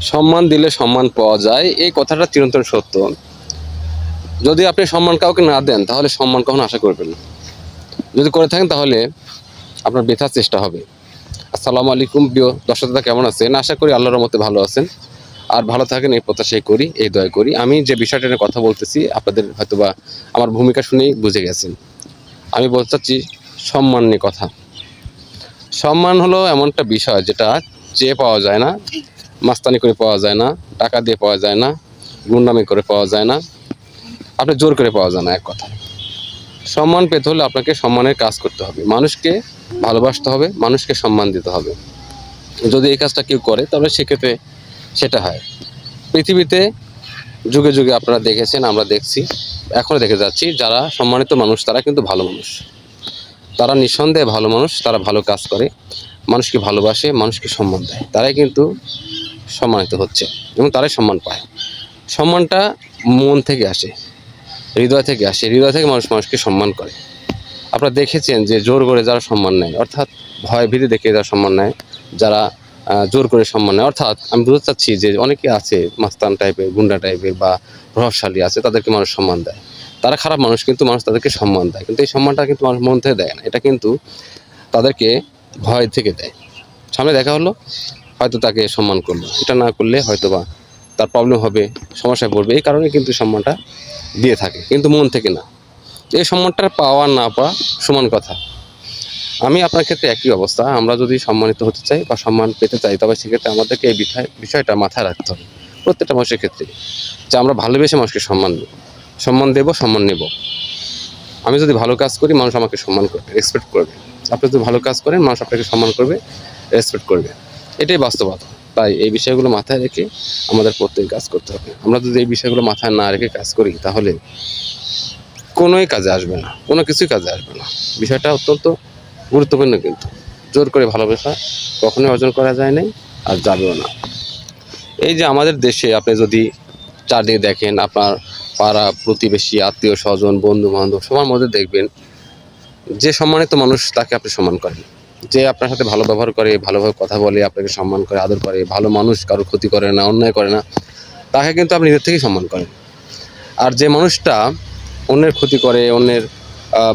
সম্মান দিলে সম্মান পাওয়া যায়, এই কথাটা চিরন্তন সত্য। যদি আপনি সম্মান কাউকে না দেন তাহলে সম্মান কখনো আশা করবেন না। যদি করে থাকেন তাহলে আপনার বৃথা চেষ্টা হবে। আসসালামু আলাইকুম প্রিয় দর্শক শ্রোতা, কেমন আছেন? আশা করি আল্লাহর রহমতে ভালো আছেন আর ভালো থাকেন, এই প্রত্যাশাই করি, এই দয়া করি। আমি যে বিষয়টা নিয়ে কথা বলতেছি আপনাদের হয়তোবা আমার ভূমিকা শুনেই বুঝে গেছেন। আমি বলতে চাচ্ছি সম্মান নিয়ে কথা। সম্মান হলো এমন একটা বিষয় যেটা চেয়ে পাওয়া যায় না, মাস্তানি করে পাওয়া যায় না, টাকা দিয়ে পাওয়া যায় না, গুন্ডামি করে পাওয়া যায় না, আপনি জোর করে পাওয়া যায় না। এক কথা, সম্মান পেতে হলে আপনাকে সম্মানের কাজ করতে হবে, মানুষকে ভালোবাসতে হবে, মানুষকে সম্মান দিতে হবে। যদি এই কাজটা কেউ করে তাহলে সেক্ষেত্রে সেটা হয়। পৃথিবীতে যুগে যুগে আপনারা দেখেছেন, আমরা দেখছি, এখনও দেখে যাচ্ছি, যারা সম্মানিত মানুষ তারা কিন্তু ভালো মানুষ, তারা নিঃসন্দেহে ভালো মানুষ, তারা ভালো কাজ করে, মানুষকে ভালোবাসে, মানুষকে সম্মান দেয়, তারাই কিন্তু সম্মানিত হচ্ছে এবং তারাই সম্মান পায়। সম্মানটা মন থেকে আসে, হৃদয় থেকে আসে, হৃদয় থেকে মানুষ মানুষকে সম্মান করে। আপনারা দেখেছেন যে জোর করে যারা সম্মান নেয়, অর্থাৎ ভয় ভীতি দেখে যারা সম্মান নেয়, যারা জোর করে সম্মান নেয়, অর্থাৎ আমি বুঝতে চাচ্ছি যে অনেকে আছে মাস্তান টাইপের, গুন্ডা টাইপের বা প্রভাবশালী আছে, তাদেরকে মানুষ সম্মান দেয়। তারা খারাপ মানুষ কিন্তু মানুষ তাদেরকে সম্মান দেয়, কিন্তু এই সম্মানটা কিন্তু মানুষ মন থেকে দেয় না, এটা কিন্তু তাদেরকে ভয় থেকে দেয়। সামনে দেখা হলো, হয়তো তাকে সম্মান করলো, এটা না করলে হয়তো বা তার প্রবলেম হবে, সমস্যায় পড়বে, এই কারণে কিন্তু সম্মানটা দিয়ে থাকে, কিন্তু মন থেকে না। এই সম্মানটা পাওয়া না পাওয়া সমান কথা। আমি আপনার ক্ষেত্রে একই অবস্থা। আমরা যদি সম্মানিত হতে চাই বা সম্মান পেতে চাই, তবে সেক্ষেত্রে আমাদেরকে এই বিষয়টা মাথায় রাখতে হবে প্রত্যেকটা মানুষের ক্ষেত্রে, যে আমরা ভালোবেসে মানুষকে সম্মান দেব, সম্মান নেব। আমি যদি ভালো কাজ করি মানুষ আমাকে সম্মান করবে, রেসপেক্ট করবে। আপনি যদি ভালো কাজ করেন মানুষ আপনাকে সম্মান করবে, রেসপেক্ট করবে। এটাই বাস্তবতা। তাই এই বিষয়গুলো মাথায় রেখে আমাদের প্রত্যেক কাজ করতে হবে। আমরা যদি এই বিষয়গুলো মাথায় না রেখে কাজ করি তাহলে কোনোই কাজে আসবে না, কোনো কিছুই কাজে আসবে না। বিষয়টা অত্যন্ত গুরুত্বপূর্ণ, কিন্তু জোর করে ভালোবাসা কখনোই অর্জন করা যায় নাই আর যাবেও না। এই যে আমাদের দেশে আপনি যদি চারদিকে দেখেন, আপনার পাড়া প্রতিবেশী, আত্মীয় স্বজন, বন্ধু বান্ধব সবার মধ্যে দেখবেন যে সম্মানিত মানুষ তাকে আপনি সম্মান করেন, যে আপনার সাথে ভালো ব্যবহার করে, ভালোভাবে কথা বলে, আপনাকে সম্মান করে, আদর করে, ভালো মানুষ, কারো ক্ষতি করে না, অন্যায় করে না, তাকে কিন্তু আপনি নিজের থেকেই সম্মান করেন। আর যে মানুষটা অন্যের ক্ষতি করে, অন্যের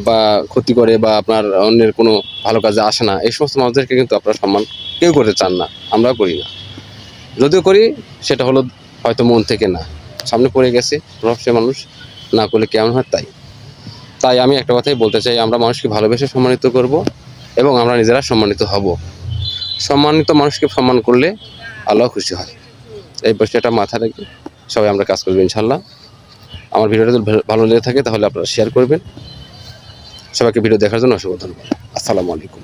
বা ক্ষতি করে বা আপনার অন্যের কোনো ভালো কাজে আসে না, এই সমস্ত মানুষদেরকে কিন্তু আপনারা সম্মান কেউ করতে চান না, আমরাও করি না। যদিও করি সেটা হলো হয়তো মন থেকে না, সামনে পড়ে গেছে প্রভাবশালী মানুষ, না করলে কেমন হয়। তাই আমি একটা কথাই বলতে চাই, আমরা মানুষকে ভালোবেসে সম্মানিত করব এবং আমরা নিজেরা সম্মানিত হব। সম্মানিত মানুষকে সম্মান করলে আল্লাহ খুশি হয়। এই বিষয়টা মাথায় রেখে সবাই আমরা কাজ করবো ইনশাল্লাহ। আমার ভিডিওটা যদি ভালো লেগে থাকে তাহলে আপনারা শেয়ার করবেন। সবাইকে ভিডিও দেখার জন্য অসংখ্য ধন্যবাদ। আসসালামু আলাইকুম।